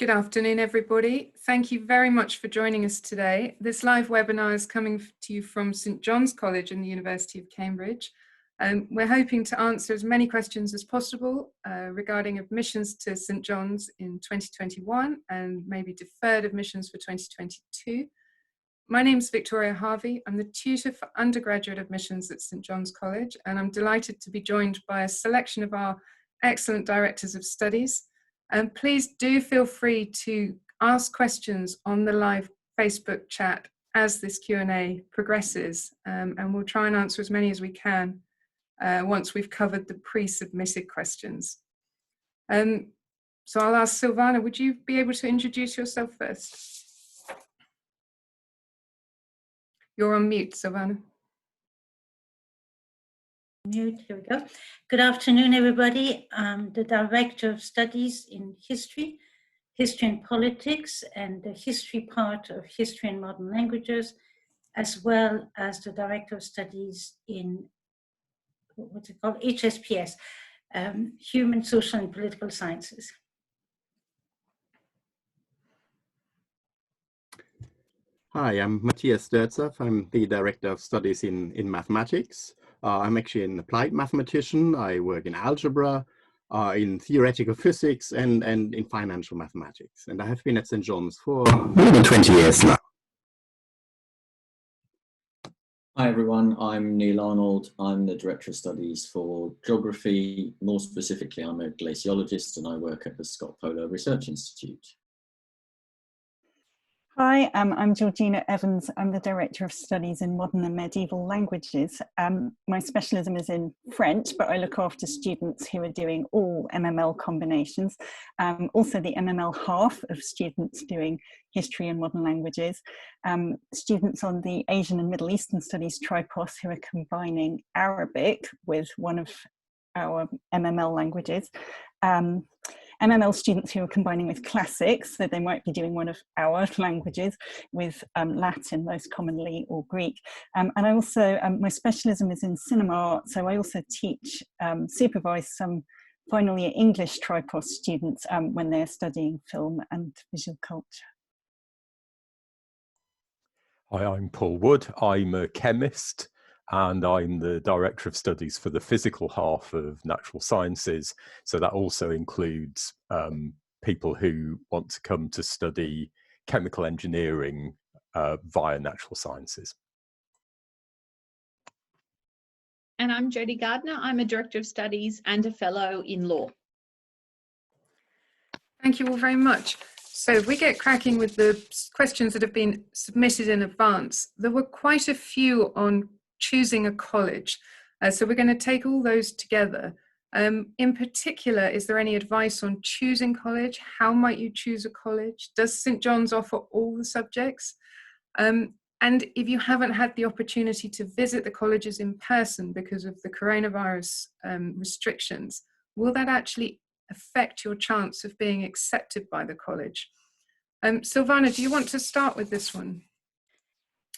Good afternoon, everybody. Thank you very much for joining us today. This live webinar is coming to you from St John's College in the University of Cambridge. We're hoping to answer as many questions as possible regarding admissions to St John's in 2021 and maybe deferred admissions for 2022. My name is Victoria Harvey. I'm the tutor for undergraduate admissions at St John's College, and I'm delighted to be joined by a selection of our excellent directors of studies. And please do feel free to ask questions on the live Facebook chat as this Q&A progresses, and we'll try and answer as many as we can once we've covered the pre-submitted questions. So I'll ask Sylvana, would you be able to introduce yourself first? You're on mute, Sylvana. Mute, here we go. Good afternoon, everybody. I'm the Director of Studies in History and Politics, and the history part of History and Modern Languages, as well as the Director of Studies in, what's it called, HSPS, Human, Social and Political Sciences. Hi, I'm Matthias Tirzah. I'm the Director of Studies in Mathematics. I'm actually an applied mathematician. I work in algebra, in theoretical physics, and in financial mathematics. And I have been at St. John's for more than 20 years now. Hi everyone, I'm Neil Arnold. I'm the Director of Studies for Geography. More specifically, I'm a glaciologist and I work at the Scott Polar Research Institute. Hi, I'm Georgina Evans. I'm the Director of Studies in Modern and Medieval Languages. My specialism is in French, but I look after students who are doing all MML combinations. Also the MML half of students doing History and Modern Languages. Students on the Asian and Middle Eastern Studies tripos who are combining Arabic with one of our MML languages. MML students who are combining with classics, so they might be doing one of our languages with Latin most commonly, or Greek. And I also, my specialism is in cinema art, so I also teach, supervise some final year English tripos students when they're studying film and visual culture. Hi, I'm Paul Wood. I'm a chemist and I'm the Director of Studies for the physical half of natural sciences. So that also includes people who want to come to study chemical engineering via natural sciences. And I'm Jodi Gardner. I'm a Director of Studies and a Fellow in Law. Thank you all very much. So if we get cracking with the questions that have been submitted in advance, there were quite a few on choosing a college. So we're going to take all those together. In particular, is there any advice on choosing college? How might you choose a college? Does St John's offer all the subjects? And if you haven't had the opportunity to visit the colleges in person because of the coronavirus restrictions, will that actually affect your chance of being accepted by the college? Sylvana, do you want to start with this one?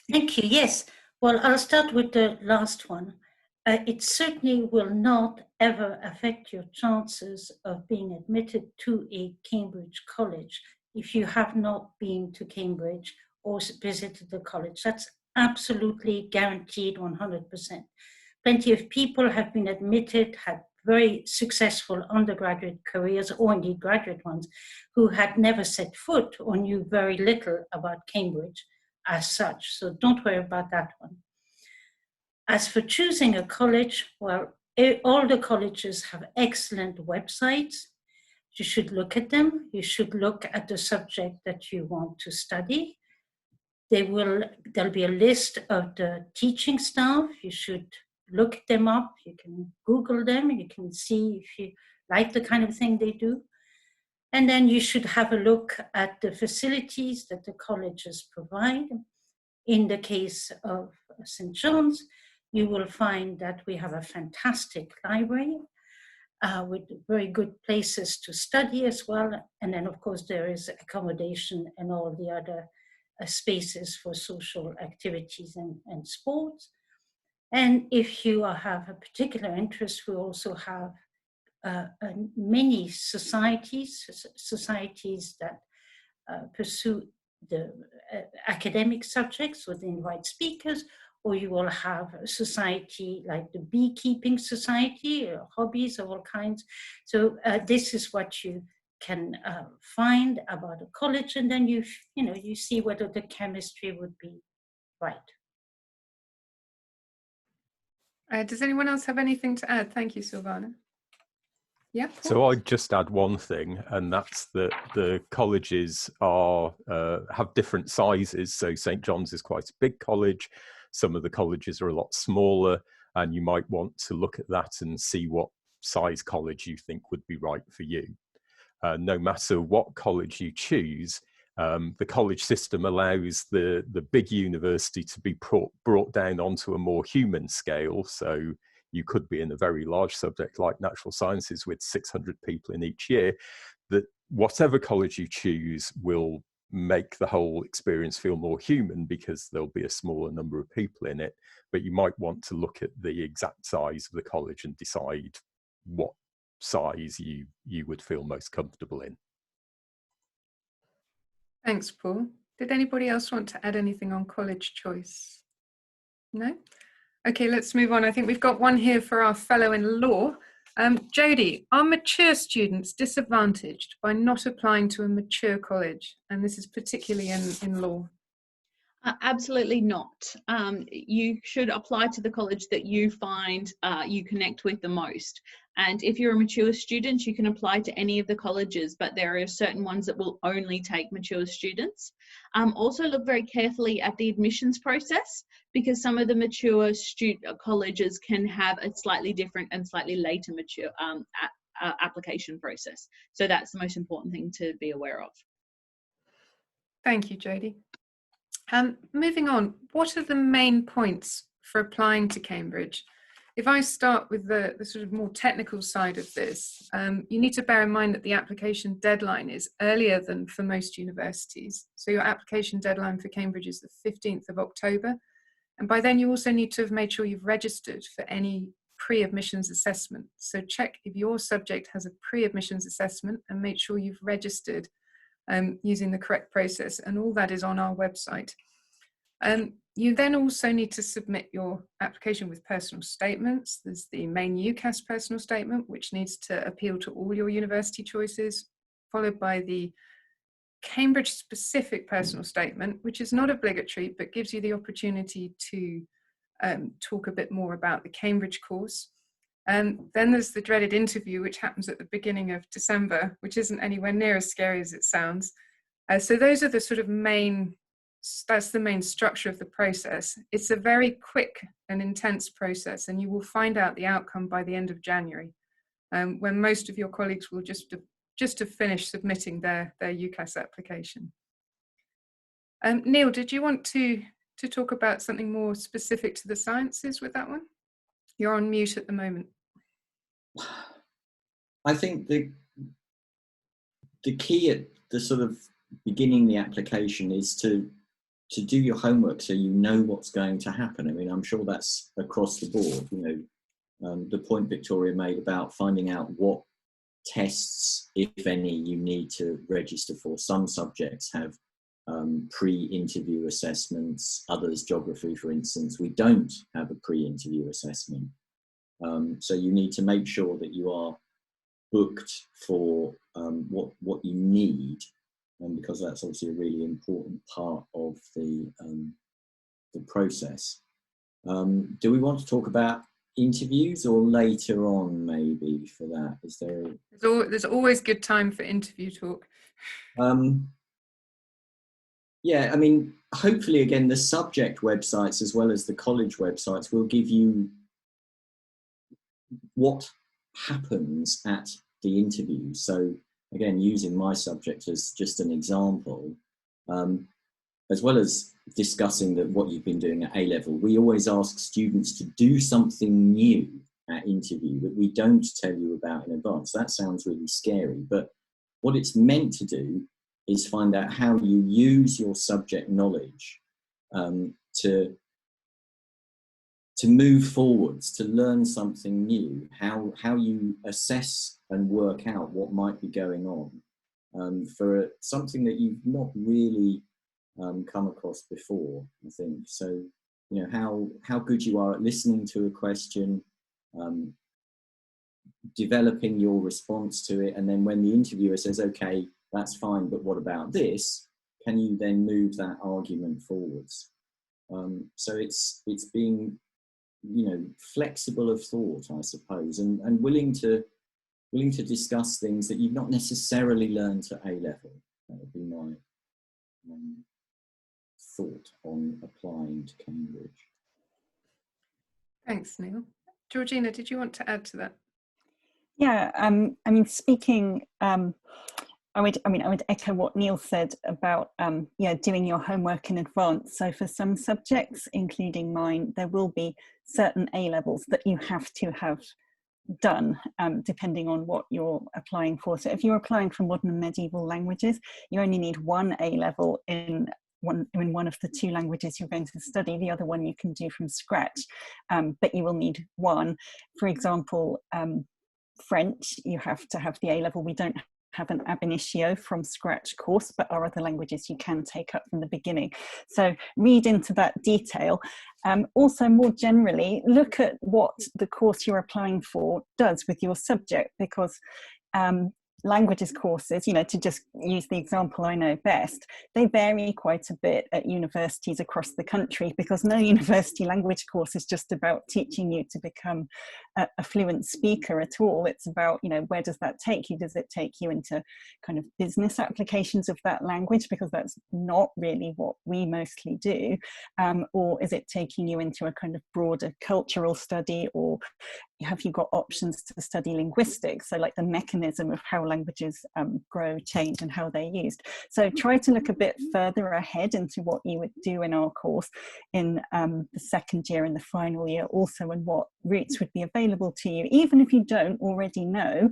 Thank you, yes. Well, I'll start with the last one. It certainly will not ever affect your chances of being admitted to a Cambridge college if you have not been to Cambridge or visited the college. That's absolutely guaranteed 100%. Plenty of people have been admitted, had very successful undergraduate careers, or indeed graduate ones, who had never set foot or knew very little about Cambridge as such. So don't worry about that one. As for choosing a college, well, all the colleges have excellent websites. You should look at them. You should look at the subject that you want to study. There'll be a list of the teaching staff. You should look them up. You can Google them. You can see if you like the kind of thing they do. And then you should have a look at the facilities that the colleges provide. In the case of St. John's, you will find that we have a fantastic library with very good places to study as well. And then, of course, there is accommodation and all the other spaces for social activities and sports. And if you have a particular interest, we also have many societies that pursue the academic subjects with the invite speakers, or you will have a society like the beekeeping society, hobbies of all kinds. So this is what you can find about a college, and then you see whether the chemistry would be right. Does anyone else have anything to add? Thank you, Sylvana. Yeah. So I'd just add one thing, and that's that the colleges are have different sizes. So St. John's is quite a big college. Some of the colleges are a lot smaller, and you might want to look at that and see what size college you think would be right for you. No matter what college you choose, the college system allows the big university to be brought down onto a more human scale. So you could be in a very large subject like natural sciences with 600 people in each year, that whatever college you choose will make the whole experience feel more human because there'll be a smaller number of people in it. But you might want to look at the exact size of the college and decide what size you would feel most comfortable in. Thanks, Paul. Did anybody else want to add anything on college choice? No? Okay, let's move on. I think we've got one here for our fellow in law. Jodi, are mature students disadvantaged by not applying to a mature college? And this is particularly in law. Absolutely not. You should apply to the college that you find you connect with the most. And if you're a mature student, you can apply to any of the colleges, but there are certain ones that will only take mature students. Also look very carefully at the admissions process, because some of the mature colleges can have a slightly different and slightly later mature application process. So that's the most important thing to be aware of. Thank you, Jodi. Moving on, what are the main points for applying to Cambridge? If I start with the sort of more technical side of this, you need to bear in mind that the application deadline is earlier than for most universities. So your application deadline for Cambridge is the 15th of October. And by then you also need to have made sure you've registered for any pre-admissions assessment. So check if your subject has a pre-admissions assessment and make sure you've registered using the correct process, and all that is on our website. You then also need to submit your application with personal statements. There's the main UCAS personal statement, which needs to appeal to all your university choices, followed by the Cambridge specific personal statement, which is not obligatory, but gives you the opportunity to talk a bit more about the Cambridge course. And then there's the dreaded interview, which happens at the beginning of December, which isn't anywhere near as scary as it sounds. So those are the sort of that's the main structure of the process. It's a very quick and intense process, and you will find out the outcome by the end of January, when most of your colleagues will just have finished submitting their UCAS application. Neil, did you want to talk about something more specific to the sciences with that one? You're on mute at the moment. I think the key at the sort of beginning the application is to do your homework so you know what's going to happen. I mean, I'm sure that's across the board. You know, the point Victoria made about finding out what tests, if any, you need to register for. Some subjects have pre-interview assessments, others, geography for instance, we don't have a pre-interview assessment. So you need to make sure that you are booked for what you need, because that's obviously a really important part of the process. Do we want to talk about interviews or later on maybe for that? Is there? There's always good time for interview talk. Yeah, I mean, hopefully again, the subject websites as well as the college websites will give you what happens at the interview. So again, using my subject as just an example, as well as discussing what you've been doing at A-level, we always ask students to do something new at interview that we don't tell you about in advance. That sounds really scary, but what it's meant to do is find out how you use your subject knowledge to move forwards, to learn something new, how you assess and work out what might be going on. for something that you've not really come across before, I think. So, you know, how good you are at listening to a question, developing your response to it, and then when the interviewer says, okay, that's fine, but what about this? Can you then move that argument forwards? So it's being, you know, flexible of thought, I suppose, and willing to discuss things that you've not necessarily learned at A level. That would be my thought on applying to Cambridge. Thanks, Neil. Georgina, did you want to add to that? Yeah, I mean, speaking, I would echo what Neil said about doing your homework in advance. So for some subjects, including mine, there will be certain A levels that you have to have done, depending on what you're applying for. So if you're applying for modern and medieval languages, you only need one A level in one of the two languages you're going to study. The other one you can do from scratch, but you will need one. For example, French, you have to have the A level. We don't have an ab initio from scratch course, but our other languages you can take up from the beginning. So read into that detail. Also, more generally, look at what the course you're applying for does with your subject, because languages courses, you know, to just use the example I know best, they vary quite a bit at universities across the country, because no university language course is just about teaching you to become a fluent speaker at all. It's about, you know, where does that take you? Does it take you into kind of business applications of that language, because that's not really what we mostly do, or is it taking you into a kind of broader cultural study, or have you got options to study linguistics, so like the mechanism of how languages grow, change, and how they're used. So try to look a bit further ahead into what you would do in our course in the second year and the final year also, and what routes would be available to you, even if you don't already know,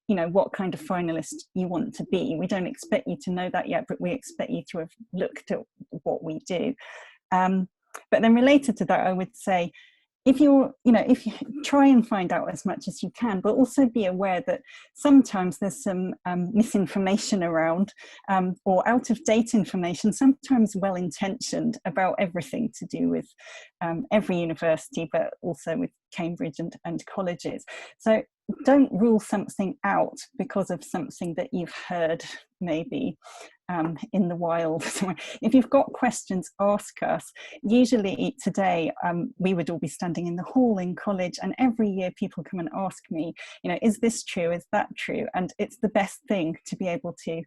you know, what kind of finalist you want to be. We don't expect you to know that yet, but we expect you to have looked at what we do. But then related to that, I would say, if you try and find out as much as you can, but also be aware that sometimes there's some misinformation around, or out of date information, sometimes well-intentioned, about everything to do with every university, but also with Cambridge and colleges. So don't rule something out because of something that you've heard maybe in the wild. If you've got questions, ask us. Usually today we would all be standing in the hall in college, and every year people come and ask me, you know, is this true, is that true? And it's the best thing to be able to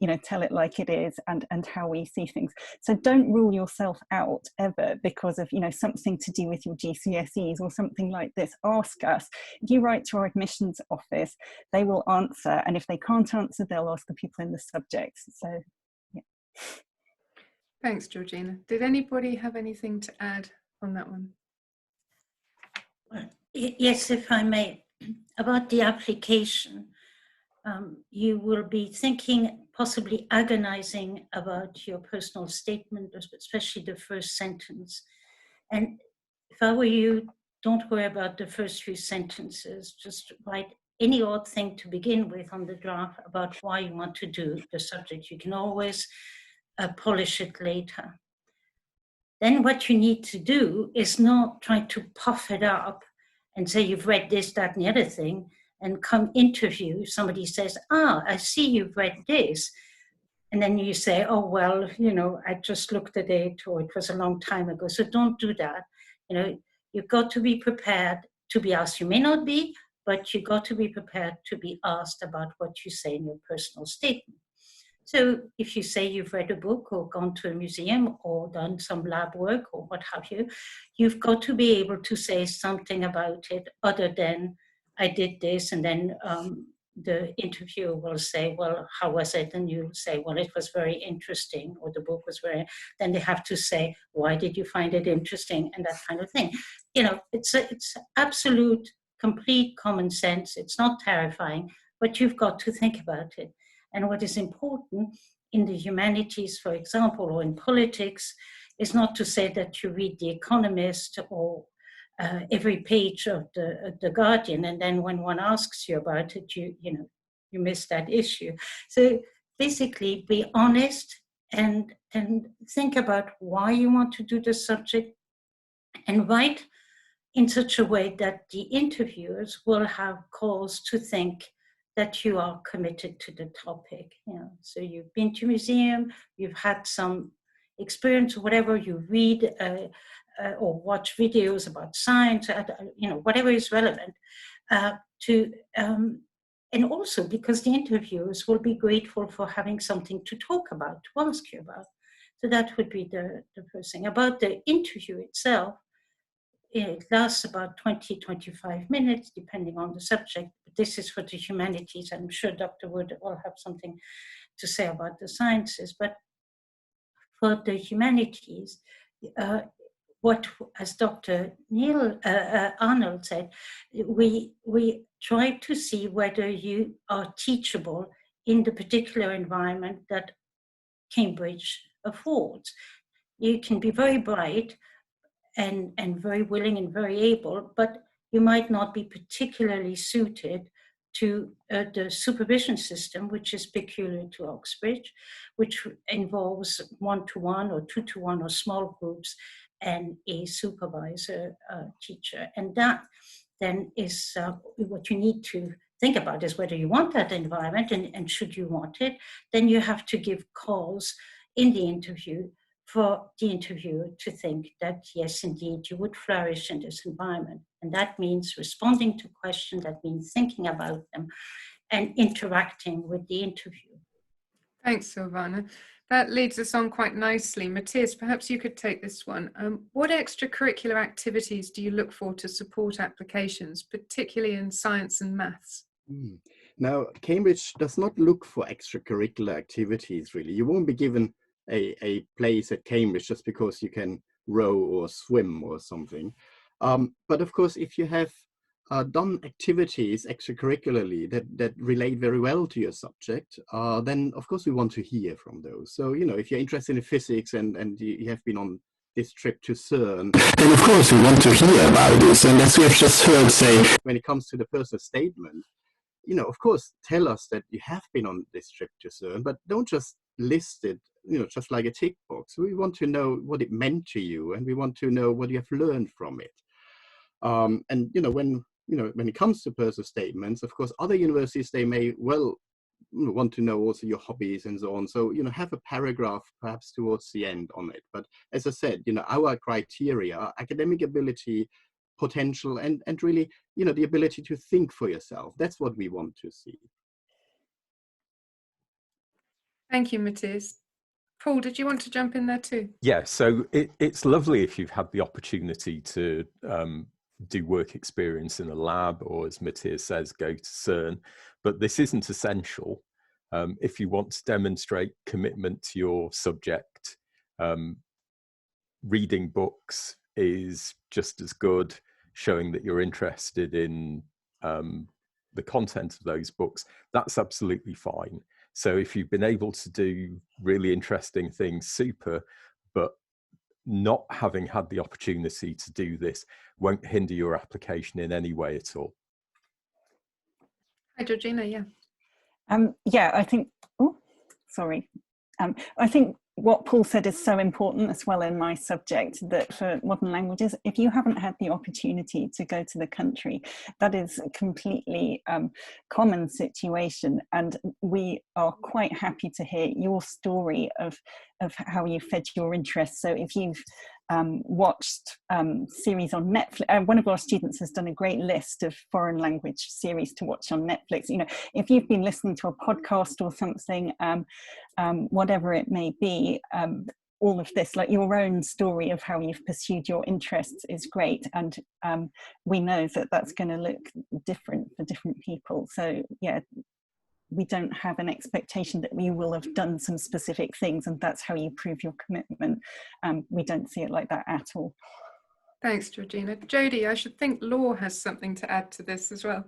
you know, tell it like it is, and how we see things. So don't rule yourself out ever because of, you know, something to do with your GCSEs or something like this. Ask us. If you write to our admissions office, they will answer, and if they can't answer, they'll ask the people in the subjects. So yeah. Thanks, Georgina. Did anybody have anything to add on that one? Yes, if I may, about the application. You will be thinking, possibly agonizing about your personal statement, especially the first sentence. And if I were you, don't worry about the first few sentences. Just write any odd thing to begin with on the draft about why you want to do the subject. You can always polish it later. Then what you need to do is not try to puff it up and say you've read this, that, and the other thing, and come interview, somebody says, I see you've read this. And then you say, oh, well, you know, I just looked at it, or it was a long time ago. So don't do that. You know, you've got to be prepared to be asked. You may not be, but you've got to be prepared to be asked about what you say in your personal statement. So if you say you've read a book or gone to a museum or done some lab work or what have you, you've got to be able to say something about it other than I did this, and then the interviewer will say, well, how was it? And you'll say, well, it was very interesting, or the book was very, then they have to say, why did you find it interesting? And that kind of thing. You know, it's absolute, complete common sense. It's not terrifying, but you've got to think about it. And what is important in the humanities, for example, or in politics, is not to say that you read The Economist or every page of the Guardian, and then when one asks you about it, you you miss that issue. So basically be honest and think about why you want to do the subject, and write in such a way that the interviewers will have cause to think that you are committed to the topic. You know, so you've been to a museum, you've had some experience, or whatever, you read or watch videos about science, you know, whatever is relevant and also because the interviewers will be grateful for having something to talk about, to ask you about. So that would be the first thing. About the interview itself, it lasts about 20-25 minutes, depending on the subject. But this is for the humanities. I'm sure Dr. Wood will have something to say about the sciences. But for the humanities, what, as Dr. Arnold said, we try to see whether you are teachable in the particular environment that Cambridge affords. You can be very bright and very willing and very able, but you might not be particularly suited to the supervision system, which is peculiar to Oxbridge, which involves 1-to-1 or 2-to-1 or small groups and a supervisor teacher. And that then is what you need to think about, is whether you want that environment, and should you want it, then you have to give calls in the interview for the interviewer to think that, yes, indeed, you would flourish in this environment. And that means responding to questions, that means thinking about them and interacting with the interview. Thanks, Sylvana. That leads us on quite nicely. Matthias, perhaps you could take this one. What extracurricular activities do you look for to support applications, particularly in science and maths? Now, Cambridge does not look for extracurricular activities, really. You won't be given a place at Cambridge just because you can row or swim or something. But of course, if you have done activities extracurricularly that relate very well to your subject, then of course we want to hear from those. So, you know, if you're interested in physics and you have been on this trip to CERN, then of course we want to hear about this. And as we have just heard say, when it comes to the personal statement, you know, of course, tell us that you have been on this trip to CERN, but don't just list it, you know, just like a tick box. We want to know what it meant to you, and we want to know what you have learned from it. And when it comes to personal statements, of course, other universities, they may well want to know also your hobbies and so on. So, you know, have a paragraph perhaps towards the end on it. But as I said, you know, our criteria are academic ability, potential, and really, you know, the ability to think for yourself. That's what we want to see. Thank you, Matthias. Paul, did you want to jump in there too? Yeah, so it's lovely if you've had the opportunity to do work experience in a lab, or as Matthias says, go to CERN, but this isn't essential. If you want to demonstrate commitment to your subject, reading books is just as good, showing that you're interested in the content of those books. That's absolutely fine. So if you've been able to do really interesting things, super, but not having had the opportunity to do this won't hinder your application in any way at all. Hi, Georgina, yeah. Yeah, I think, I think what Paul said is so important as well in my subject, that for modern languages, if you haven't had the opportunity to go to the country, that is a completely common situation. And we are quite happy to hear your story of how you fed your interest. So if you've watched series on Netflix, one of our students has done a great list of foreign language series to watch on Netflix. You know, if you've been listening to a podcast or something, whatever it may be, all of this, like your own story of how you've pursued your interests, is great. And we know that that's going to look different for different people. So yeah, we don't have an expectation that you will have done some specific things and that's how you prove your commitment. We don't see it like that at all. Thanks, Georgina. Jodi, I should think law has something to add to this as well.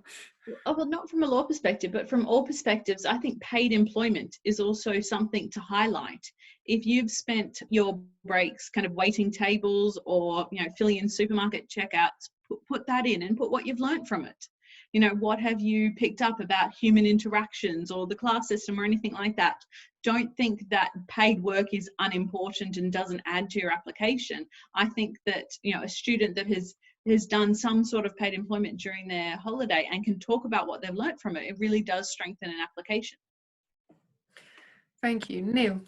Oh, well, not from a law perspective, but from all perspectives, I think paid employment is also something to highlight. If you've spent your breaks kind of waiting tables or, you know, filling in supermarket checkouts, put that in and put what you've learned from it. you know, what have you picked up about human interactions or the class system or anything like that. Don't think that paid work is unimportant and doesn't add to your application. I think that, you know, a student that has done some sort of paid employment during their holiday and can talk about what they've learnt from it, it really does strengthen an application. Thank you. Neil?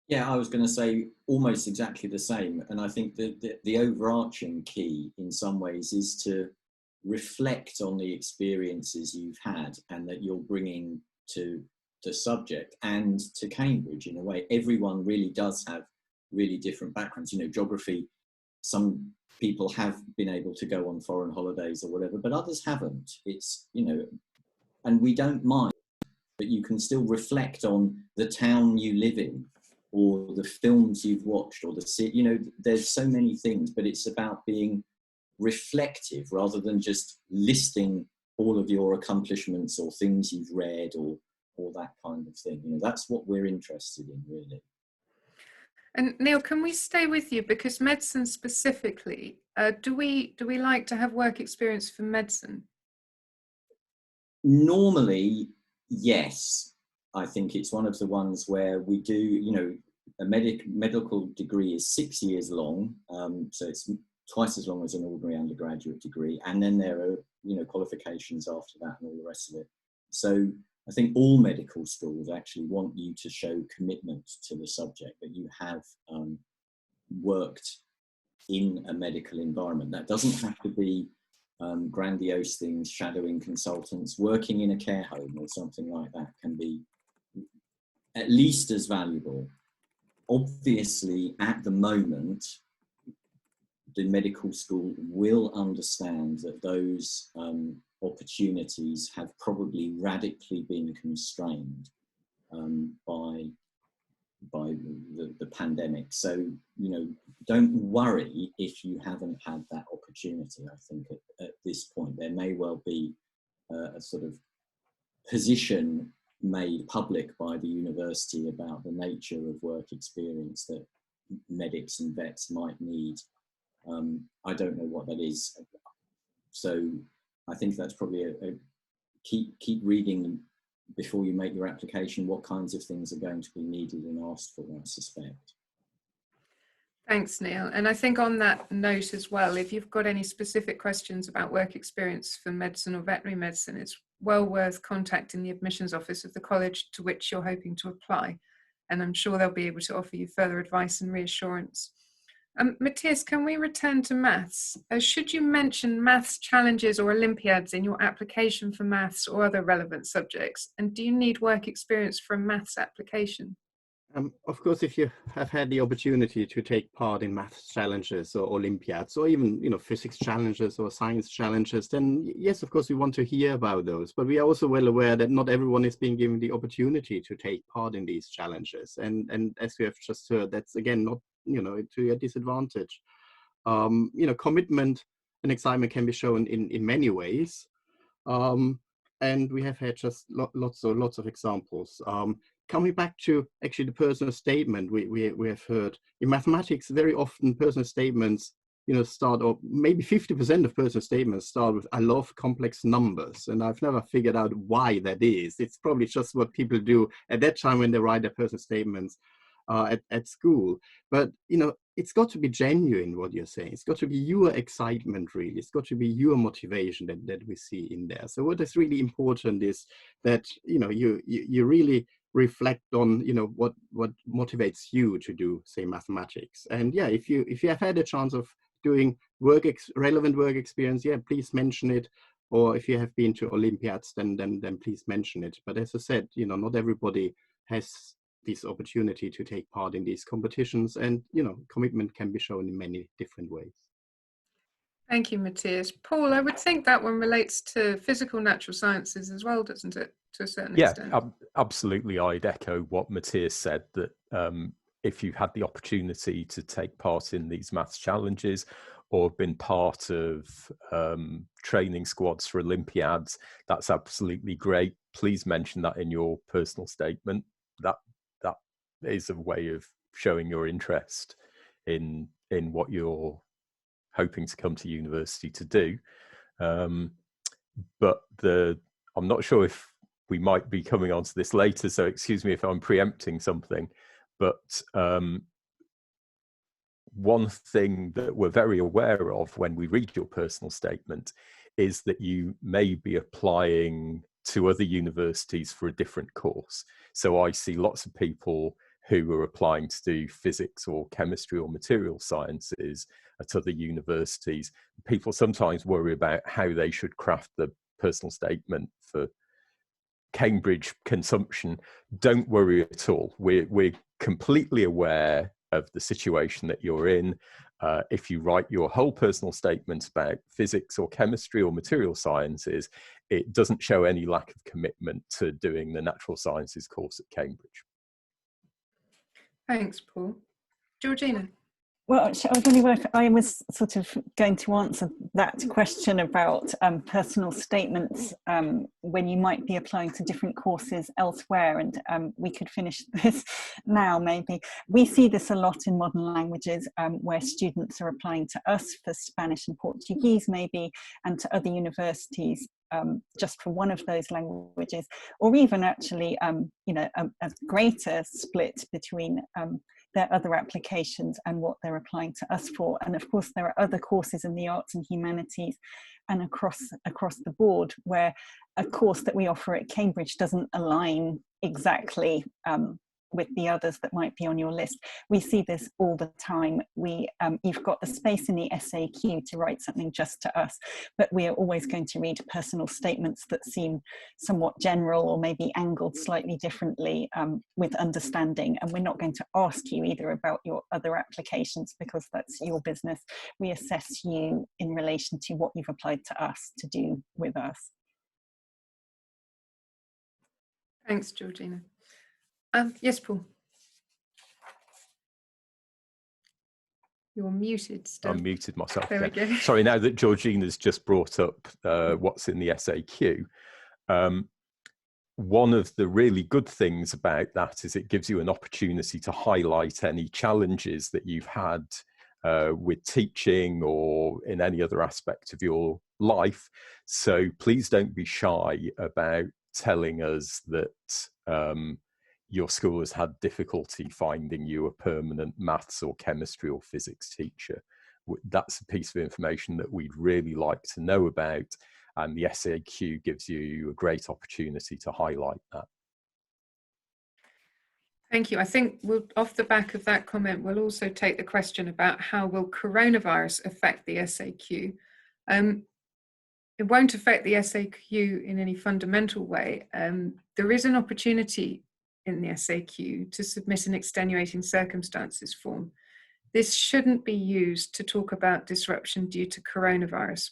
Yeah, I was going to say almost exactly the same. And I think that the overarching key in some ways is to reflect on the experiences you've had and that you're bringing to the subject and to Cambridge in a way. Everyone really does have really different backgrounds. You know, geography, some people have been able to go on foreign holidays or whatever, but others haven't. It's, you know, and we don't mind, but you can still reflect on the town you live in or the films you've watched or the city. You know, there's so many things, but it's about being reflective rather than just listing all of your accomplishments or things you've read or that kind of thing. You know, that's what we're interested in, really. And Neil, can we stay with you, because medicine specifically, do we like to have work experience for medicine? Normally, yes. I think it's one of the ones where we do, you know, a medical degree is 6 years long, so it's twice as long as an ordinary undergraduate degree, and then there are, you know, qualifications after that and all the rest of it. So I think all medical schools actually want you to show commitment to the subject, that you have worked in a medical environment. That doesn't have to be grandiose things, shadowing consultants. Working in a care home or something like that can be at least as valuable. Obviously, at the moment, the medical school will understand that those opportunities have probably radically been constrained by the pandemic. So, you know, don't worry if you haven't had that opportunity. I think at this point, there may well be a sort of position made public by the university about the nature of work experience that medics and vets might need. I don't know what that is. So I think that's probably a keep reading before you make your application what kinds of things are going to be needed and asked for, I suspect. Thanks, Neil. And I think on that note as well, if you've got any specific questions about work experience for medicine or veterinary medicine, it's well worth contacting the admissions office of the college to which you're hoping to apply. And I'm sure they'll be able to offer you further advice and reassurance. Matthias, can we return to maths? Should you mention maths challenges or Olympiads in your application for maths or other relevant subjects? And do you need work experience for a maths application? Of course, if you have had the opportunity to take part in maths challenges or Olympiads or even, you know, physics challenges or science challenges, then yes, of course, we want to hear about those. But we are also well aware that not everyone is being given the opportunity to take part in these challenges. And as we have just heard, that's again not, you know, to your disadvantage. You know, commitment and excitement can be shown in many ways. And we have had just lots of examples. Coming back to actually the personal statement, we have heard in mathematics very often personal statements, you know, start, or maybe 50% of personal statements start with "I love complex numbers," and I've never figured out why that is. It's probably just what people do at that time when they write their personal statements at school. But you know, it's got to be genuine what you're saying. It's got to be your excitement, really. It's got to be your motivation that we see in there. So what is really important is that, you know, you really reflect on, you know, what motivates you to do, say, mathematics. And yeah, if you have had a chance of doing relevant work experience, yeah, please mention it. Or if you have been to Olympiads, then please mention it. But as I said, you know, not everybody has this opportunity to take part in these competitions, and you know, commitment can be shown in many different ways. Thank you, Matthias. Paul, I would think that one relates to physical natural sciences as well, doesn't it, to a certain extent? Yeah, absolutely. I'd echo what Matthias said, that if you've had the opportunity to take part in these maths challenges or been part of training squads for Olympiads, that's absolutely great. Please mention that in your personal statement. That is a way of showing your interest in what you're hoping to come to university to do. but I'm not sure if we might be coming on to this later, so excuse me if I'm preempting something, but one thing that we're very aware of when we read your personal statement is that you may be applying to other universities for a different course. So I see lots of people who are applying to do physics or chemistry or material sciences at other universities. People sometimes worry about how they should craft the personal statement for Cambridge consumption. Don't worry at all. We're completely aware of the situation that you're in. If you write your whole personal statement about physics or chemistry or material sciences, it doesn't show any lack of commitment to doing the natural sciences course at Cambridge. Thanks, Paul. Georgina. Well, I was sort of going to answer that question about personal statements when you might be applying to different courses elsewhere, and we could finish this now maybe. We see this a lot in modern languages where students are applying to us for Spanish and Portuguese maybe, and to other universities just for one of those languages, or even actually a greater split between their other applications and what they're applying to us for. And of course, there are other courses in the arts and humanities and across the board where a course that we offer at Cambridge doesn't align exactly with the others that might be on your list. We see this all the time. You've got the space in the SAQ to write something just to us, but we are always going to read personal statements that seem somewhat general or maybe angled slightly differently with understanding. And we're not going to ask you either about your other applications because that's your business. We assess you in relation to what you've applied to us to do with us. Thanks, Georgina. Yes, Paul. You're muted still. I'm muted myself. There we go. Sorry, now that Georgina's just brought up what's in the SAQ, one of the really good things about that is it gives you an opportunity to highlight any challenges that you've had with teaching or in any other aspect of your life. So please don't be shy about telling us that your school has had difficulty finding you a permanent maths or chemistry or physics teacher. That's a piece of information that we'd really like to know about, and the SAQ gives you a great opportunity to highlight that. Thank you. I think off the back of that comment, we'll also take the question about how will coronavirus affect the SAQ. It won't affect the SAQ in any fundamental way. There is an opportunity in the SAQ to submit an extenuating circumstances form. This shouldn't be used to talk about disruption due to coronavirus.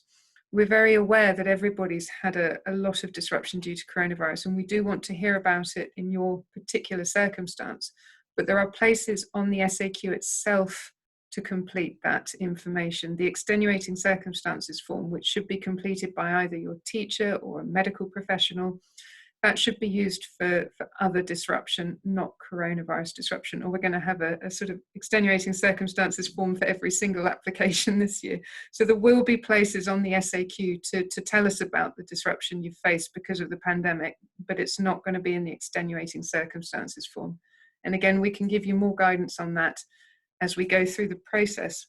We're very aware that everybody's had a lot of disruption due to coronavirus, and we do want to hear about it in your particular circumstance. But there are places on the SAQ itself to complete that information. The extenuating circumstances form, which should be completed by either your teacher or a medical professional, that should be used for other disruption, not coronavirus disruption, or we're going to have a sort of extenuating circumstances form for every single application this year. So there will be places on the SAQ to tell us about the disruption you've faced because of the pandemic, but it's not going to be in the extenuating circumstances form. And again, we can give you more guidance on that as we go through the process.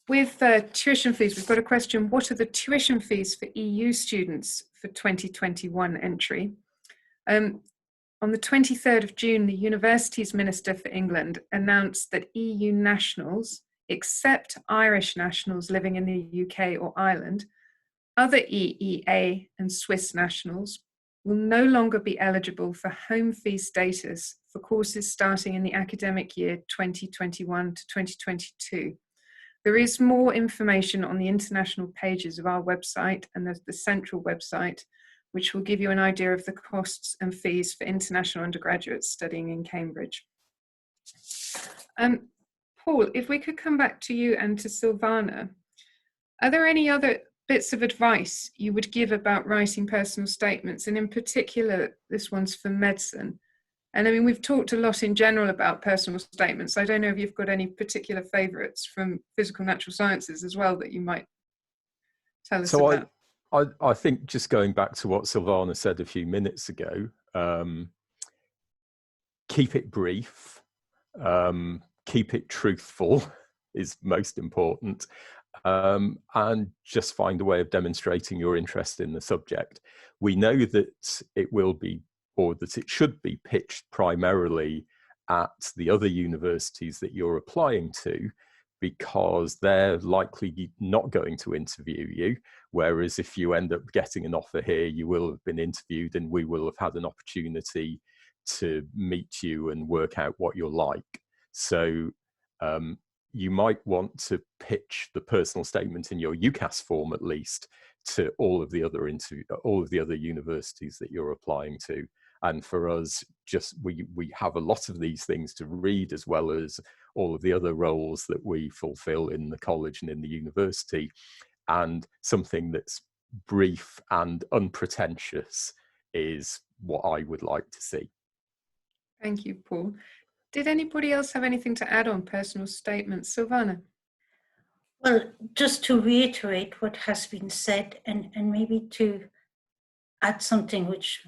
With tuition fees, we've got a question: what are the tuition fees for EU students for 2021 entry? On the 23rd of June, the Universities Minister for England announced that EU nationals, except Irish nationals living in the UK or Ireland, other EEA and Swiss nationals will no longer be eligible for home fee status for courses starting in the academic year 2021 to 2022. There is more information on the international pages of our website, and there's the central website, which will give you an idea of the costs and fees for international undergraduates studying in Cambridge. Paul, if we could come back to you and to Sylvana, are there any other bits of advice you would give about writing personal statements? And in particular, this one's for medicine. And I mean, we've talked a lot in general about personal statements. I don't know if you've got any particular favourites from physical natural sciences as well that you might tell us So about? I think just going back to what Sylvana said a few minutes ago, keep it brief, keep it truthful is most important, and just find a way of demonstrating your interest in the subject. We know that it will be, or that it should be, pitched primarily at the other universities that you're applying to, because they're likely not going to interview you. Whereas if you end up getting an offer here, you will have been interviewed and we will have had an opportunity to meet you and work out what you're like. So you might want to pitch the personal statement in your UCAS form, at least, to all of the other universities that you're applying to. And for us, just we have a lot of these things to read, as well as all of the other roles that we fulfill in the college and in the university. And something that's brief and unpretentious is what I would like to see. Thank you, Paul. Did anybody else have anything to add on personal statements? Sylvana? Well, just to reiterate what has been said, and maybe to add something which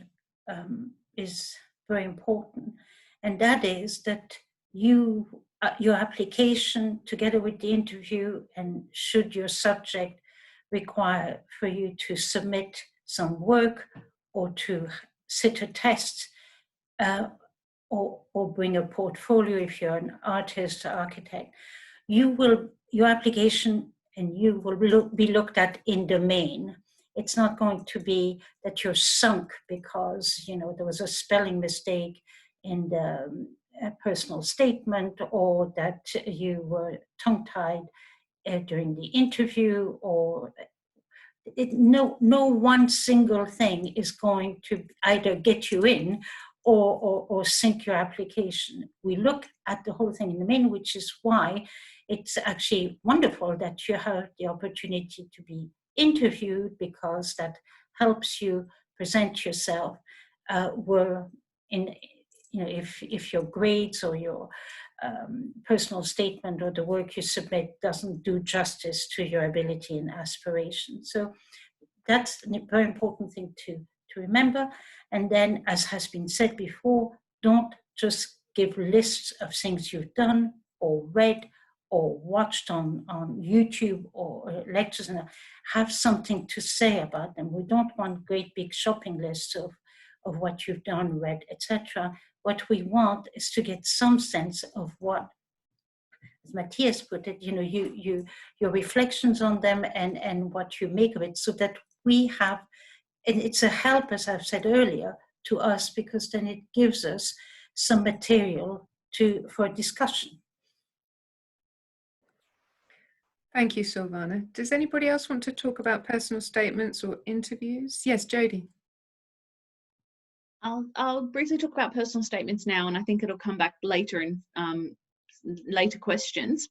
is very important, and that is that your application, together with the interview, and should your subject require for you to submit some work or to sit a test, or bring a portfolio if you're an artist or architect, your application and you will be looked at in the main. It's not going to be that you're sunk because there was a spelling mistake in the personal statement, or that you were tongue-tied during the interview, or no one single thing is going to either get you in or sink your application. We look at the whole thing in the main, which is why it's actually wonderful that you have the opportunity to be interviewed, because that helps you present yourself. If your grades or your personal statement or the work you submit doesn't do justice to your ability and aspiration. So that's a very important thing to remember. And then, as has been said before, don't just give lists of things you've done or read or watched on YouTube or lectures, and have something to say about them. We don't want great big shopping lists of what you've done, read, etc. What we want is to get some sense of what, as Matthias put it, your reflections on them and what you make of it, so that we have, and it's a help, as I've said earlier, to us, because then it gives us some material for discussion. Thank you, Sylvana. Does anybody else want to talk about personal statements or interviews? Yes, Jodi. I'll briefly talk about personal statements now, and I think it'll come back later in later questions.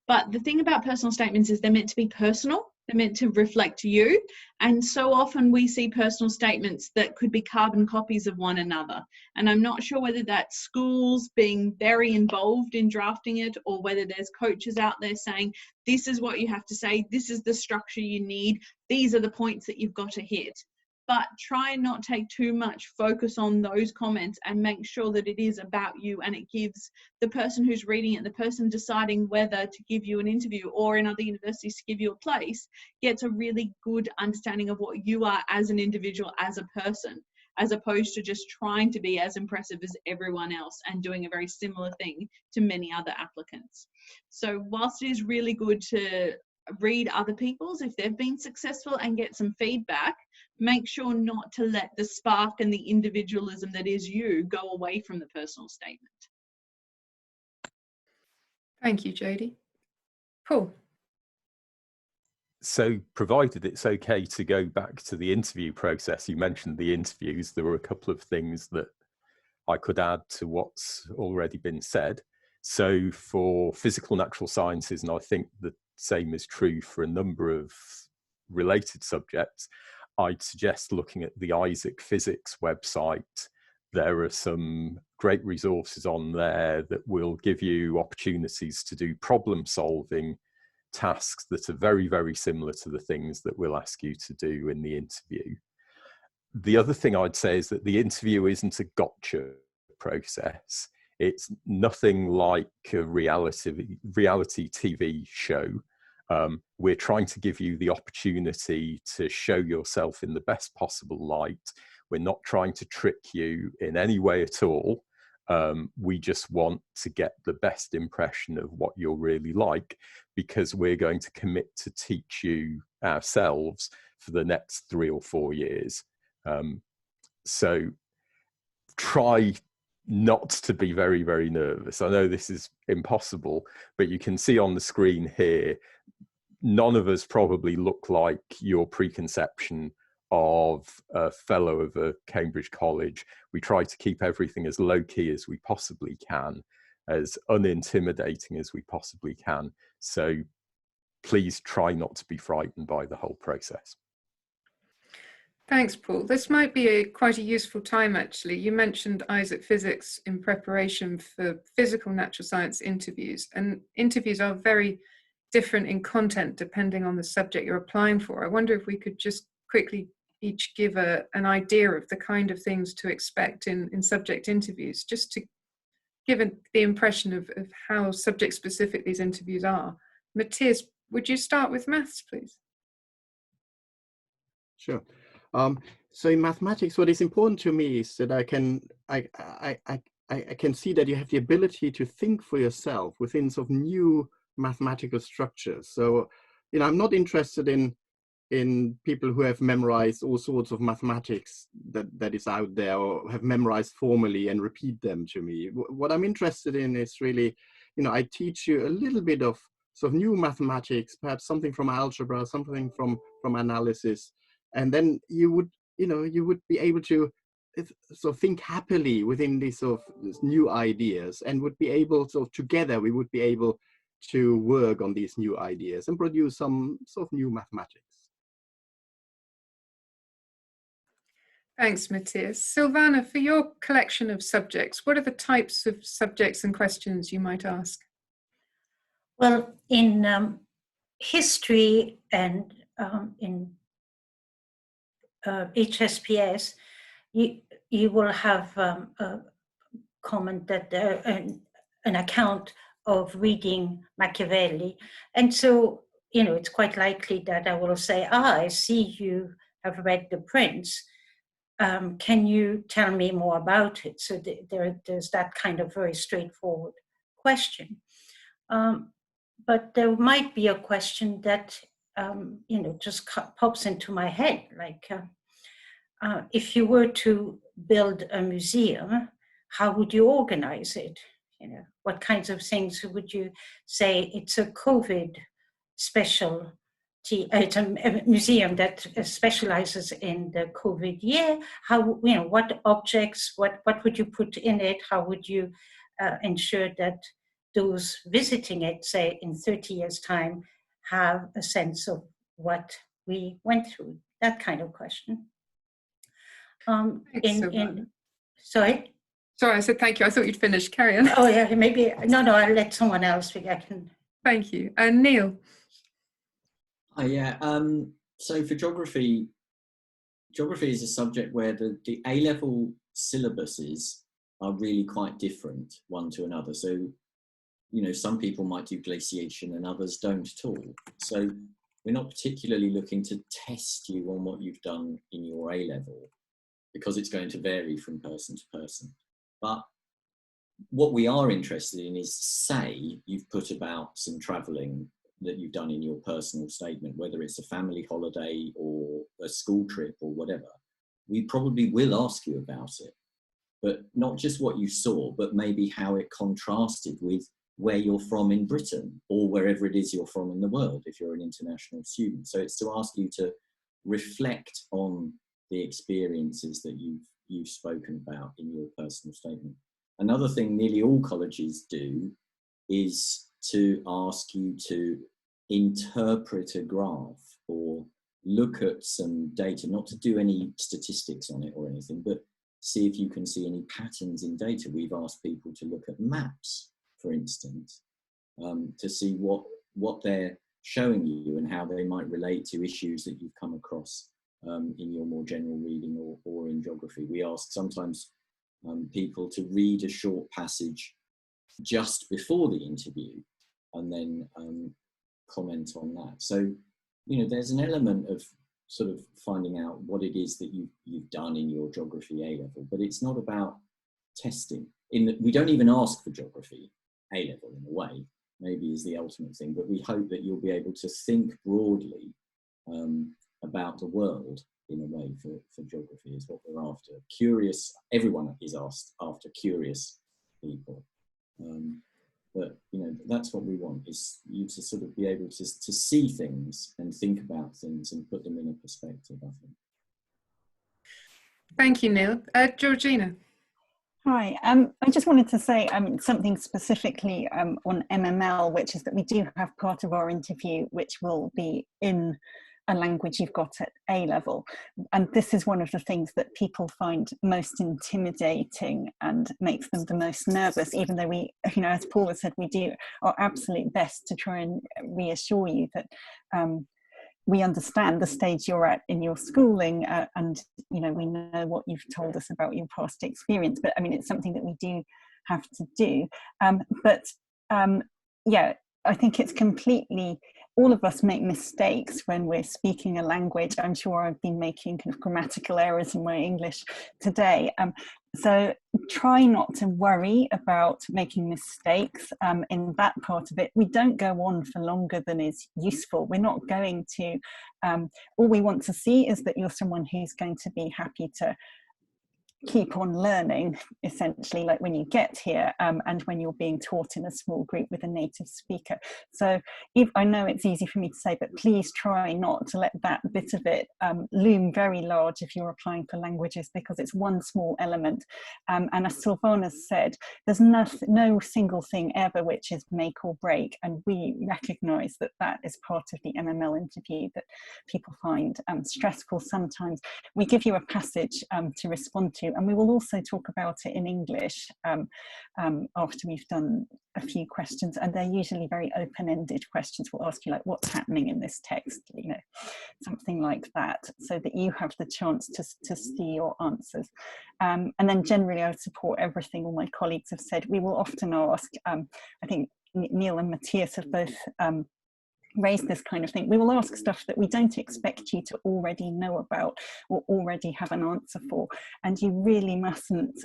But the thing about personal statements is they're meant to be personal. They're meant to reflect you. And so often we see personal statements that could be carbon copies of one another. And I'm not sure whether that's schools being very involved in drafting it, or whether there's coaches out there saying, this is what you have to say, this is the structure you need, these are the points that you've got to hit. But try and not take too much focus on those comments, and make sure that it is about you, and it gives the person who's reading it, the person deciding whether to give you an interview or in other universities to give you a place, gets a really good understanding of what you are as an individual, as a person, as opposed to just trying to be as impressive as everyone else and doing a very similar thing to many other applicants. So whilst it is really good to read other people's if they've been successful and get some feedback, make sure not to let the spark and the individualism that is you go away from the personal statement. Thank you, Jodi. Paul. So provided it's okay to go back to the interview process, you mentioned the interviews, there were a couple of things that I could add to what's already been said. So for physical natural sciences, and I think the same is true for a number of related subjects, I'd suggest looking at the Isaac Physics website. There are some great resources on there that will give you opportunities to do problem solving tasks that are very, very similar to the things that we'll ask you to do in the interview. The other thing I'd say is that the interview isn't a gotcha process. It's nothing like a reality TV show. We're trying to give you the opportunity to show yourself in the best possible light. We're not trying to trick you in any way at all. We just want to get the best impression of what you're really like, because we're going to commit to teach you ourselves for the next 3 or 4 years. So try not to be very, very nervous. I know this is impossible, but you can see on the screen here, none of us probably look like your preconception of a fellow of a Cambridge college. We try to keep everything as low-key as we possibly can, as unintimidating as we possibly can. So please try not to be frightened by the whole process. Thanks, Paul. This might be quite a useful time, actually. You mentioned Isaac Physics in preparation for physical natural science interviews, and interviews are very different in content depending on the subject you're applying for. I wonder if we could just quickly each give an idea of the kind of things to expect in subject interviews, just to give the impression of how subject-specific these interviews are. Matthias, would you start with maths, please? Sure. So in mathematics, what is important to me is that I can see that you have the ability to think for yourself within sort of new mathematical structures. So, you know, I'm not interested in people who have memorized all sorts of mathematics that is out there, or have memorized formally and repeat them to me. What I'm interested in is really, you know, I teach you a little bit of sort of new mathematics, perhaps something from algebra, something from analysis. And then you would be able to sort of think happily within these sort of new ideas, and would be able, sort of together, we would be able to work on these new ideas and produce some sort of new mathematics. Thanks, Matthias. Sylvana, for your collection of subjects, what are the types of subjects and questions you might ask? Well, in history and in HSPS, you will have a comment that an account of reading Machiavelli, and so, you know, it's quite likely that I will say, I see you have read The Prince. Can you tell me more about it? So there's that kind of very straightforward question. But there might be a question that you know, just pops into my head, like if you were to build a museum, how would you organize it? You know, what kinds of things would you say? It's a COVID specialty. It's a museum that specializes in the COVID year. How, you know, what objects? What would you put in it? How would you ensure that those visiting it, say in 30 years' time, have a sense of what we went through? That kind of question. Sorry? Sorry, I said thank you. I thought you'd finished. Carry on. Oh yeah, maybe. No, I'll let someone else. I can. Thank you. And Neil. Yeah. So for geography is a subject where the A-level syllabuses are really quite different one to another. So, you know, some people might do glaciation and others don't at all. So we're not particularly looking to test you on what you've done in your A-level, because it's going to vary from person to person. But what we are interested in is, say you've put about some travelling that you've done in your personal statement, whether it's a family holiday or a school trip or whatever, we probably will ask you about it. But not just what you saw, but maybe how it contrasted with where you're from in Britain, or wherever it is you're from in the world, if you're an international student. So it's to ask you to reflect on the experiences that you've spoken about in your personal statement. Another thing nearly all colleges do is to ask you to interpret a graph or look at some data, not to do any statistics on it or anything, but see if you can see any patterns in data. We've asked people to look at maps, for instance, to see what their showing you and how they might relate to issues that you've come across in your more general reading or in geography. We ask sometimes people to read a short passage just before the interview and then comment on that. So, you know, there's an element of sort of finding out what it is that you've done in your geography A-level, but it's not about testing. We don't even ask for geography A-level in a way, maybe is the ultimate thing, but we hope that you'll be able to think broadly about the world in a way for geography is what we're after. Curious, everyone is asked after curious people. But you know, that's what we want, is you to sort of be able to see things and think about things and put them in a perspective, I think. Thank you, Neil. Georgina. Hi, I just wanted to say something specifically on MML, which is that we do have part of our interview which will be in a language you've got at A-level. And this is one of the things that people find most intimidating and makes them the most nervous, even though we, you know, as Paul has said, we do our absolute best to try and reassure you that we understand the stage you're at in your schooling and, you know, we know what you've told us about your past experience, but I mean, it's something that we do have to do. Yeah, I think it's completely, all of us make mistakes when we're speaking a language. I'm sure I've been making kind of grammatical errors in my English today. So try not to worry about making mistakes in that part of it. We don't go on for longer than is useful. We're not going to, all we want to see is that you're someone who's going to be happy to keep on learning, essentially, like when you get here and when you're being taught in a small group with a native speaker. So if I know it's easy for me to say, but please try not to let that bit of it loom very large if you're applying for languages, because it's one small element. And as Sylvana said, there's no single thing ever which is make or break. And we recognise that that is part of the MML interview that people find stressful sometimes. We give you a passage to respond to, and we will also talk about it in English after we've done a few questions, and they're usually very open-ended questions. We'll ask you like, what's happening in this text, you know, something like that, so that you have the chance to see your answers. And then generally I would support everything all my colleagues have said. We will often ask, I think Neil and Matthias have both raise this kind of thing. We will ask stuff that we don't expect you to already know about or already have an answer for, and you really mustn't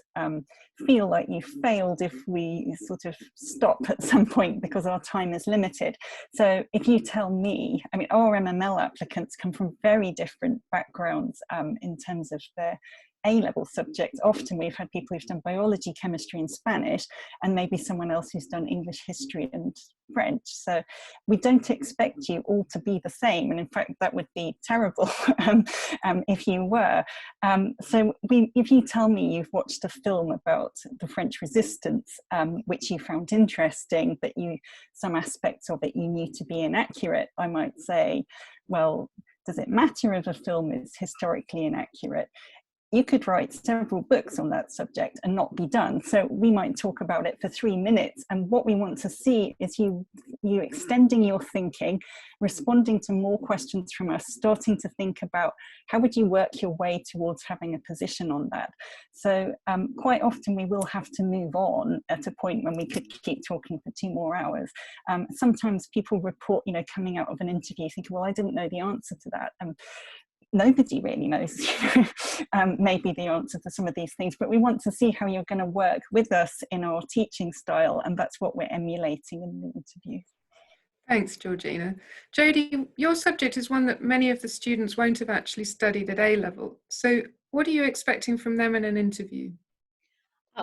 feel like you failed if we sort of stop at some point, because our time is limited. So if you tell me, I mean, our MML applicants come from very different backgrounds in terms of their A-level subjects. Often we've had people who've done biology, chemistry and Spanish, and maybe someone else who's done English, history and French. So we don't expect you all to be the same, and in fact that would be terrible if you were. So if you tell me you've watched a film about the French resistance which you found interesting, but some aspects of it you knew to be inaccurate, I might say, well, does it matter if a film is historically inaccurate? You could write several books on that subject and not be done. So we might talk about it for 3 minutes. And what we want to see is you extending your thinking, responding to more questions from us, starting to think about how would you work your way towards having a position on that. So quite often we will have to move on at a point when we could keep talking for 2 more hours. Sometimes people report, you know, coming out of an interview thinking, well, I didn't know the answer to that. Nobody really knows maybe the answer to some of these things, but we want to see how you're going to work with us in our teaching style, and that's what we're emulating in the interview. Thanks, Georgina. Jodi, your subject is one that many of the students won't have actually studied at A-level. So what are you expecting from them in an interview?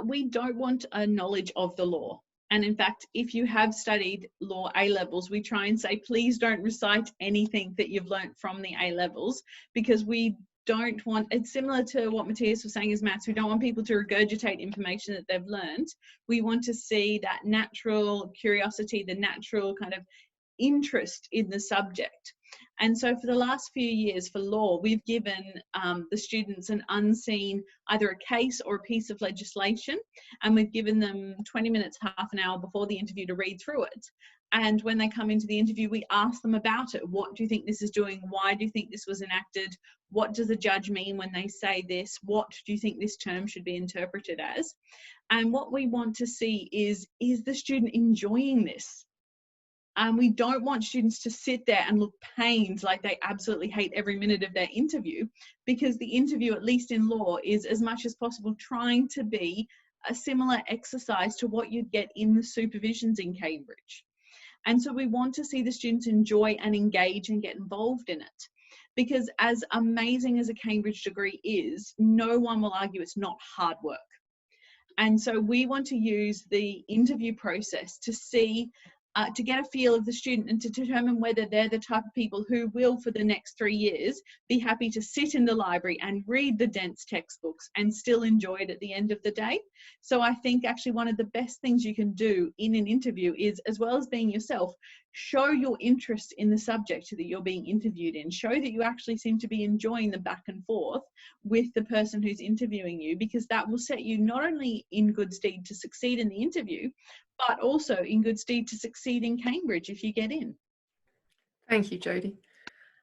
We don't want a knowledge of the law. And in fact, if you have studied law A-levels, we try and say, please don't recite anything that you've learnt from the A-levels, because we don't want, it's similar to what Matthias was saying is maths, we don't want people to regurgitate information that they've learned. We want to see that natural curiosity, the natural kind of interest in the subject. And so for the last few years for law, we've given the students an unseen, either a case or a piece of legislation, and we've given them 20 minutes, half an hour before the interview to read through it. And when they come into the interview, we ask them about it. What do you think this is doing? Why do you think this was enacted? What does the judge mean when they say this? What do you think this term should be interpreted as? And what we want to see is the student enjoying this? We don't want students to sit there and look pained like they absolutely hate every minute of their interview, because the interview, at least in law, is as much as possible trying to be a similar exercise to what you'd get in the supervisions in Cambridge. And so we want to see the students enjoy and engage and get involved in it. Because as amazing as a Cambridge degree is, no one will argue it's not hard work. And so we want to use the interview process to see, to get a feel of the student and to determine whether they're the type of people who will, for the next 3 years, be happy to sit in the library and read the dense textbooks and still enjoy it at the end of the day. So I think actually one of the best things you can do in an interview is, as well as being yourself, show your interest in the subject that you're being interviewed in. Show that you actually seem to be enjoying the back and forth with the person who's interviewing you, because that will set you not only in good stead to succeed in the interview, but also in good stead to succeed in Cambridge if you get in. Thank you, Jodi.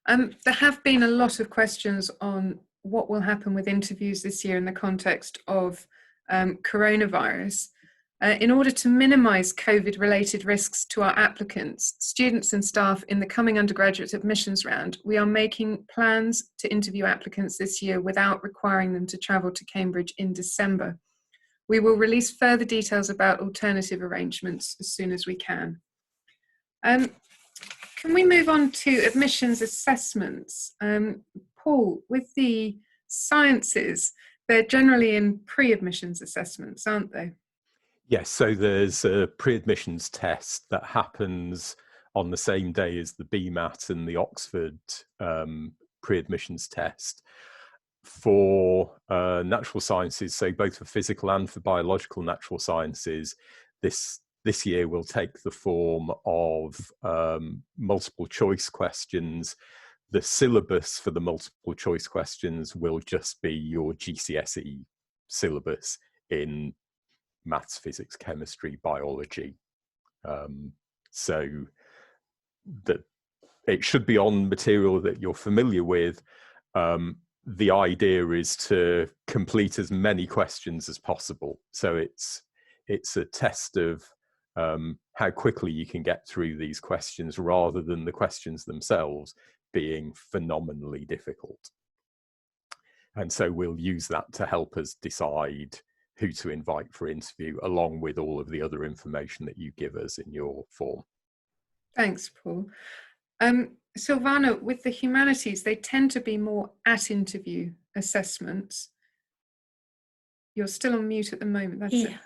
There have been a lot of questions on what will happen with interviews this year in the context of coronavirus. In order to minimise COVID-related risks to our applicants, students and staff in the coming undergraduate admissions round, we are making plans to interview applicants this year without requiring them to travel to Cambridge in December. We will release further details about alternative arrangements as soon as we can. Can we move on to admissions assessments? Paul, with the sciences, they're generally in pre-admissions assessments, aren't they? Yes, so there's a pre-admissions test that happens on the same day as the BMAT and the Oxford pre-admissions test. For natural sciences, so both for physical and for biological natural sciences, this year will take the form of multiple choice questions. The syllabus for the multiple choice questions will just be your GCSE syllabus in maths, physics, chemistry, biology. So that it should be on material that you're familiar with. The idea is to complete as many questions as possible. So it's a test of how quickly you can get through these questions rather than the questions themselves being phenomenally difficult. And so we'll use that to help us decide who to invite for interview, along with all of the other information that you give us in your form. Thanks, Paul. Sylvana, with the humanities, they tend to be more at interview assessments. You're still on mute at the moment. That's it.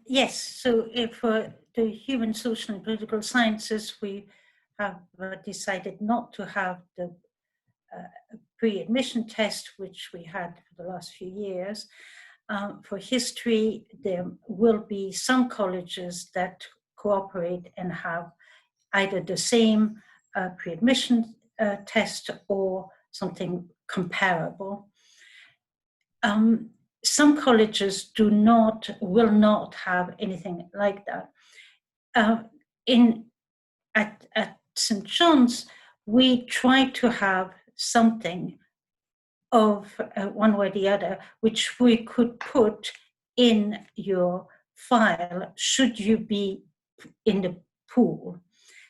Yes, so for the human, social and political sciences, we have decided not to have the pre-admission test, which we had for the last few years. For history, there will be some colleges that cooperate and have either the same pre-admission test or something comparable. Some colleges will not have anything like that. At St. John's, we try to have something of one way or the other, which we could put in your file should you be in the pool.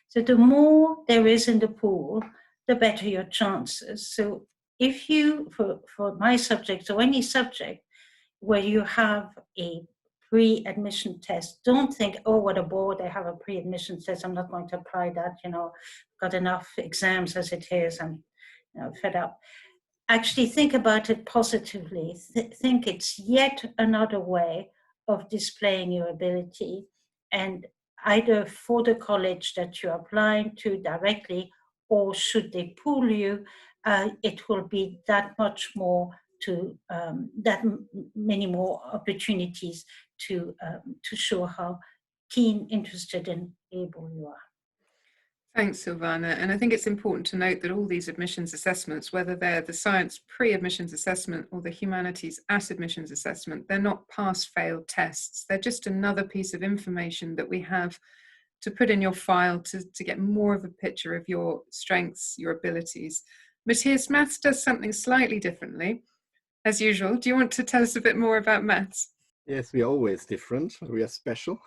So the more there is in the pool, the better your chances. So if you, for my subject or any subject where you have a pre-admission test, don't think, oh, what a bore, they have a pre-admission test, I'm not going to apply that, got enough exams as it is, I'm fed up. Actually think about it positively. Think it's yet another way of displaying your ability, and either for the college that you're applying to directly, or should they pool you, it will be that much more that many more opportunities to show how keen, interested and able you are. Thanks, Sylvana. And I think it's important to note that all these admissions assessments, whether they're the science pre-admissions assessment or the humanities at admissions assessment, they're not pass-fail tests. They're just another piece of information that we have to put in your file to get more of a picture of your strengths, your abilities. Matthias, maths does something slightly differently. As usual, do you want to tell us a bit more about maths? Yes, we are always different. We are special.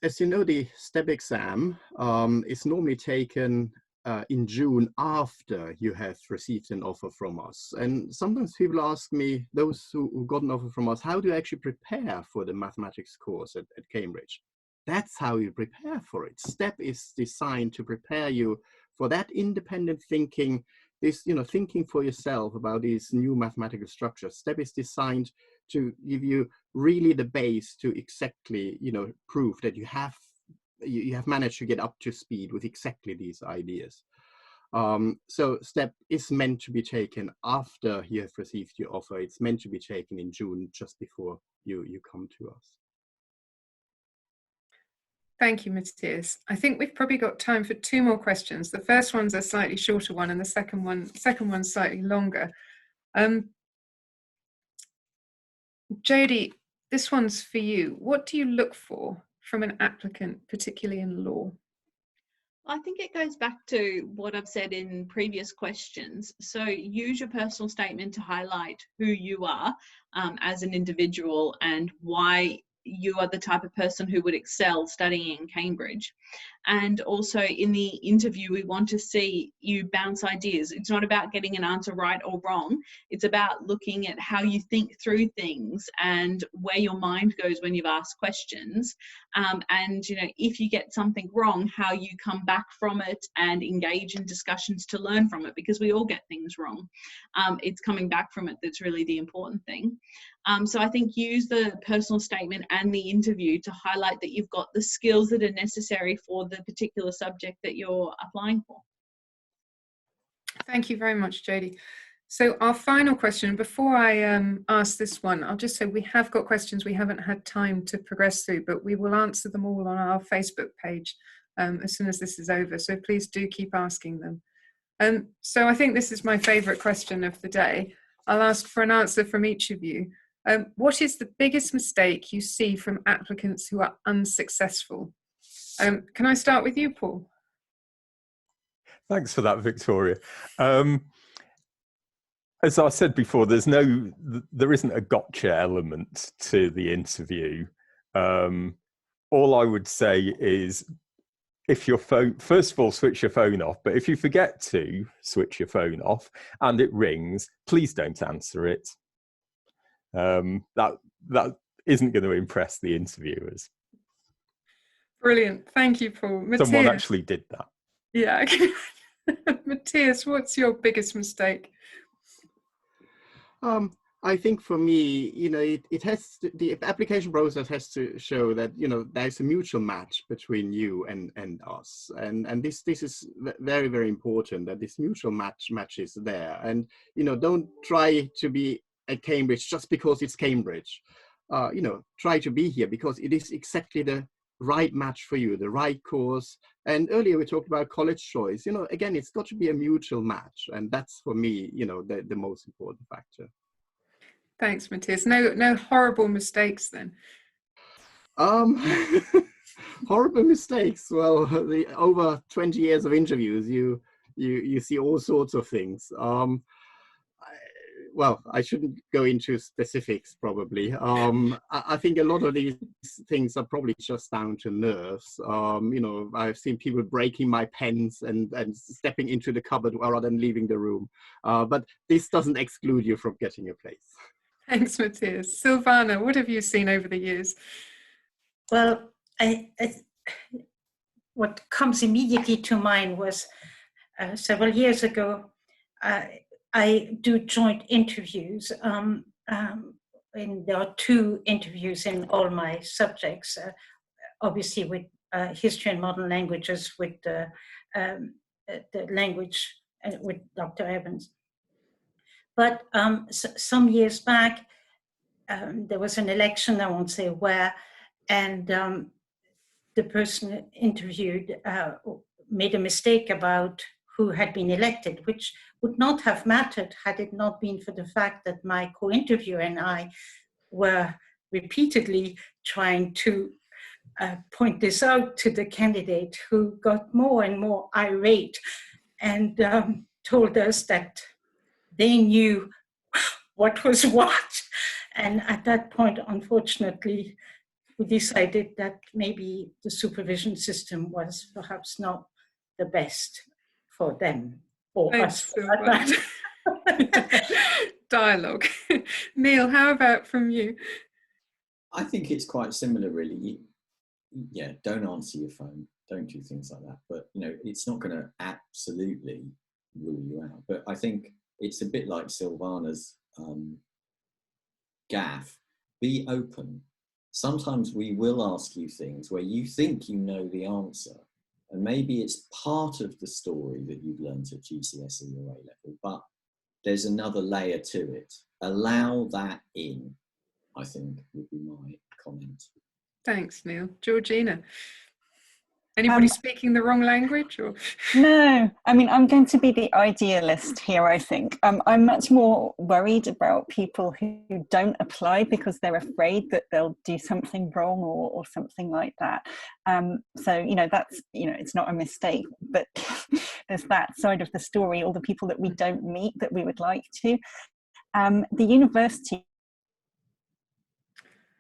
As you know, the STEP exam is normally taken in June after you have received an offer from us. And sometimes people ask me, those who got an offer from us, how do you actually prepare for the mathematics course at Cambridge? That's how you prepare for it. STEP is designed to prepare you for that independent thinking, this, thinking for yourself about these new mathematical structures. STEP is designed to give you really the base to exactly, prove that you have managed to get up to speed with exactly these ideas. So STEP is meant to be taken after you have received your offer. It's meant to be taken in June, just before you come to us. Thank you, Matthias. I think we've probably got time for 2 more questions. The first one's a slightly shorter one, and the second one's slightly longer. Jodi, this one's for you. What do you look for from an applicant, particularly in law? I think it goes back to what I've said in previous questions. So use your personal statement to highlight who you are as an individual and why you are the type of person who would excel studying in Cambridge. And also in the interview, we want to see you bounce ideas. It's not about getting an answer right or wrong. It's about looking at how you think through things and where your mind goes when you've asked questions. And, if you get something wrong, how you come back from it and engage in discussions to learn from it, because we all get things wrong. It's coming back from it that's really the important thing. So I think use the personal statement and the interview to highlight that you've got the skills that are necessary for the particular subject that you're applying for. Thank you very much, Jodi. So our final question, before I ask this one, I'll just say we have got questions we haven't had time to progress through, but we will answer them all on our Facebook page as soon as this is over. So please do keep asking them. So I think this is my favourite question of the day. I'll ask for an answer from each of you. What is the biggest mistake you see from applicants who are unsuccessful? Can I start with you, Paul? Thanks for that, Victoria. As I said before, there isn't a gotcha element to the interview. All I would say is, if your phone, first of all, switch your phone off, but if you forget to switch your phone off and it rings, please don't answer it. That isn't going to impress the interviewers. Brilliant. Thank you, Paul. Matthias. Someone actually did that. Yeah. Matthias, what's your biggest mistake? I think for me, it has to, the application process has to show that there's a mutual match between you and us, and this is very, very important, that this mutual match is there. And don't try to be at Cambridge just because it's Cambridge. Try to be here because it is exactly the right match for you, the right course. And earlier we talked about college choice. Again, it's got to be a mutual match, and that's for me, the most important factor. Thanks, Matthias. No horrible mistakes then. Horrible mistakes. Well, over 20 years of interviews, you see all sorts of things. Well, I shouldn't go into specifics probably. I think a lot of these things are probably just down to nerves. I've seen people breaking my pens and stepping into the cupboard rather than leaving the room. But this doesn't exclude you from getting a place. Thanks, Matthias. Sylvana, what have you seen over the years? Well, what comes immediately to mind was several years ago, I do joint interviews, and there are 2 interviews in all my subjects, obviously with history and modern languages, with the language with Dr. Evans. But some years back, there was an election, I won't say where, and the person interviewed made a mistake about who had been elected, which would not have mattered had it not been for the fact that my co-interviewer and I were repeatedly trying to point this out to the candidate, who got more and more irate and told us that they knew what was what. And at that point, unfortunately, we decided that maybe the supervision system was perhaps not the best for them or Thanks, us for that matter. Dialogue. Neil, how about from you? I think it's quite similar, really. Yeah, don't answer your phone, don't do things like that. But you know, it's not going to absolutely rule you out. But I think it's a bit like Sylvana's gaffe. Be open. Sometimes we will ask you things where you think you know the answer, and maybe it's part of the story that you've learned at GCSE or A-level, but there's another layer to it. Allow that in, I think, would be my comment. Thanks, Neil. Georgina, anybody speaking the wrong language? Or? No, I mean, I'm going to be the idealist here, I think. I'm much more worried about people who don't apply because they're afraid that they'll do something wrong or something like that. So, you know, that's, you know, it's not a mistake, but there's that side of the story, all the people that we don't meet that we would like to. The university,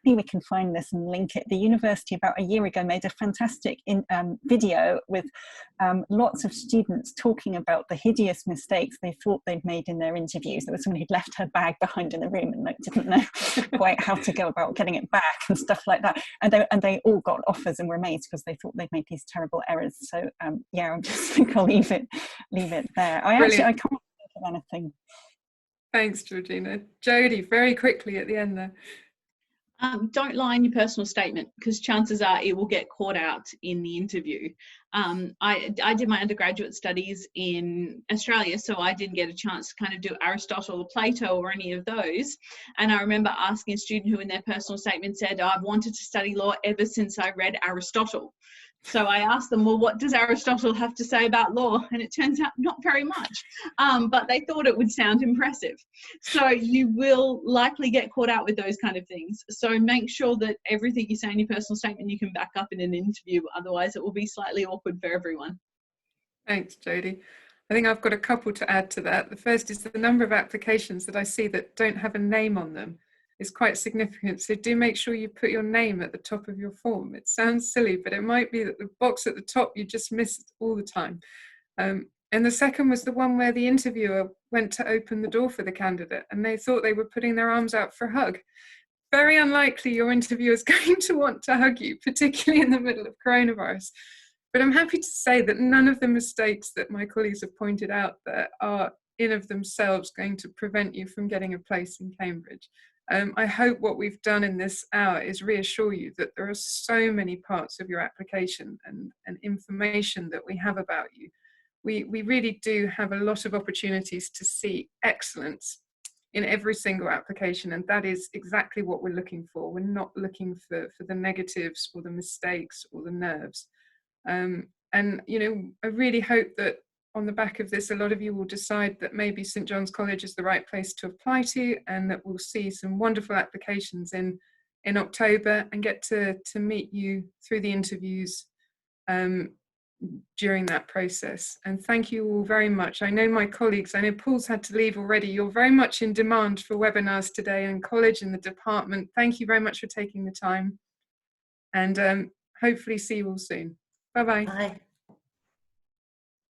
we can find this and link it. The university about a year ago made a fantastic video with lots of students talking about the hideous mistakes they thought they'd made in their interviews. There was someone who'd left her bag behind in the room and didn't know quite how to go about getting it back and stuff like that. And they all got offers and were amazed because they thought they'd made these terrible errors. So yeah, I just think I'll leave it there. I can't think of anything. Thanks, Georgina. Jodi, very quickly at the end there. Don't lie in your personal statement, because chances are it will get caught out in the interview. I did my undergraduate studies in Australia, so I didn't get a chance to kind of do Aristotle or Plato or any of those. And I remember asking a student who in their personal statement said, I've wanted to study law ever since I read Aristotle. So I asked them, well, what does Aristotle have to say about law? And it turns out not very much, but they thought it would sound impressive. So you will likely get caught out with those kind of things. So make sure that everything you say in your personal statement you can back up in an interview. Otherwise, it will be slightly awkward for everyone. Thanks, Jodi. I think I've got a couple to add to that. The first is the number of applications that I see that don't have a name on them is quite significant. So do make sure you put your name at the top of your form. It sounds silly, but it might be that the box at the top you just miss all the time. And the second was the one where the interviewer went to open the door for the candidate and they thought they were putting their arms out for a hug. Very unlikely your interviewer is going to want to hug you, particularly in the middle of coronavirus. But I'm happy to say that none of the mistakes that my colleagues have pointed out there are in of themselves going to prevent you from getting a place in Cambridge. I hope what we've done in this hour is reassure you that there are so many parts of your application and information that we have about you. We really do have a lot of opportunities to see excellence in every single application, and that is exactly what we're looking for. We're not looking for the negatives or the mistakes or the nerves. And you know, I really hope that on the back of this, a lot of you will decide that maybe St John's College is the right place to apply to, and that we'll see some wonderful applications in October and get to meet you through the interviews during that process. And thank you all very much. I know my colleagues, I know Paul's had to leave already. You're very much in demand for webinars today in college and the department. Thank you very much for taking the time, and hopefully see you all soon. Bye-bye. Bye.